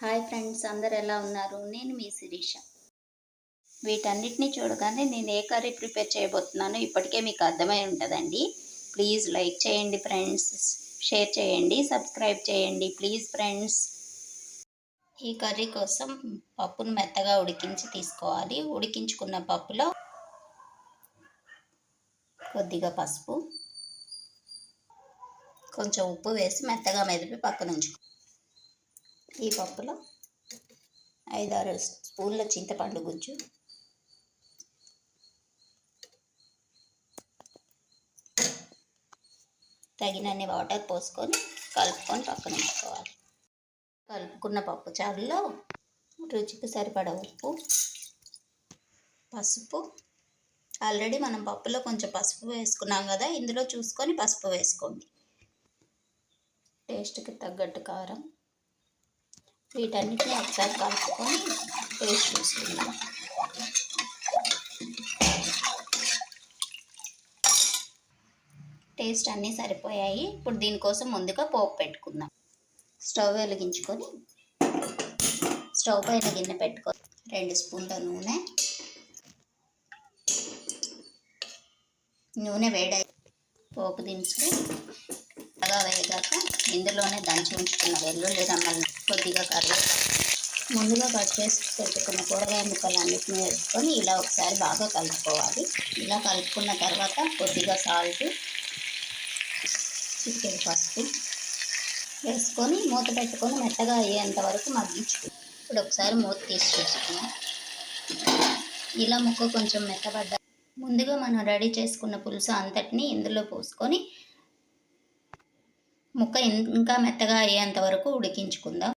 Hi friends, అందరు ఎలా ఉన్నారు? నేను మీ శిరీష. వీటన్నిటిని చూడగానే నేను ఏ కర్రీ ప్రిపేర్ చేయబోతున్నానో ఇప్పటికే మీకు అర్థమై ఉంటుందండి. ప్లీజ్ లైక్ చేయండి ఫ్రెండ్స్, షేర్ చేయండి, సబ్స్క్రైబ్ చేయండి ప్లీజ్ ఫ్రెండ్స్. ఈ కర్రీ కోసం పప్పును మెత్తగా ఉడికించి తీసుకోవాలి. ఉడికించుకున్న పప్పులో కొద్దిగా పసుపు, కొంచెం ఉప్పు వేసి మెత్తగా మెదిపి పక్కన ఉంచుకో. ఈ పప్పులో 5-6 స్పూన్ల చింతపండు గుజ్జు, తగినన్ని వాటర్ పోసుకొని కలుపుకొని పక్కన ఉంచుకోవాలి. కలుపుకున్న పప్పు చారులో రుచికి సరిపడా ఉప్పు, పసుపు, ఆల్రెడీ మనం పప్పులో కొంచెం పసుపు వేసుకున్నాం కదా, ఇందులో చూసుకొని పసుపు వేసుకోండి. టేస్ట్కి తగ్గట్టు కారం, వీటన్నిటిని ఒకసారి కలుపుకొని టేస్ట్ చూసుకుందాం. టేస్ట్ అన్నీ సరిపోయాయి. ఇప్పుడు దీనికోసం ముందుగా పోపు పెట్టుకుందాం. స్టవ్ వెలిగించుకొని స్టవ్ పైన గిన్నె పెట్టుకొని 2 స్పూన్ల నూనె వేడై పోపు దినుసులు బాగా వేగాక ఇందులోనే దంచి ఉంచుకున్న వెల్లుల్లి రమ్మలు, కొద్దిగా కరివేపాకు, ముందుగా కట్ చేసి పెట్టుకున్న కూరగాయ ముక్కలన్నిటిని వేసుకొని ఇలా ఒకసారి బాగా కలుపుకోవాలి. ఇలా కలుపుకున్న తర్వాత కొద్దిగా సాల్ట్, చిటికెడు పసుపు వేసుకొని మూత పెట్టుకొని మెత్తగా అయ్యేంత వరకు మగ్గించుకుంటాం. ఇప్పుడు ఒకసారి మూత తీసి చూసుకున్నాం. ఇలా ముక్క కొంచెం మెత్తబడ్డ ముందుగా మనం రెడీ చేసుకున్న పులుసు అంతటిని ఇందులో పోసుకొని ముక్క ఇంకా మెత్తగా అయ్యేంత వరకు ఉడికించుకుందాం.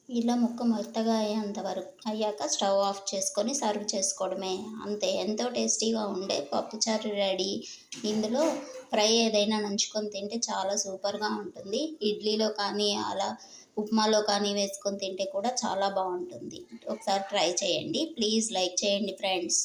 ఇలా ముక్క మెత్తగా అయ్యేంత వరకు అయ్యాక స్టవ్ ఆఫ్ చేసుకొని సర్వ్ చేసుకోవడమే. అంతే, ఎంతో టేస్టీగా ఉండే పప్పుచారు రెడీ. ఇందులో ఫ్రై ఏదైనా నంచుకొని తింటే చాలా సూపర్గా ఉంటుంది. ఇడ్లీలో కానీ అలా ఉప్మాలో కానీ వేసుకొని తింటే కూడా చాలా బాగుంటుంది. ఒకసారి ట్రై చేయండి. ప్లీజ్ లైక్ చేయండి ఫ్రెండ్స్.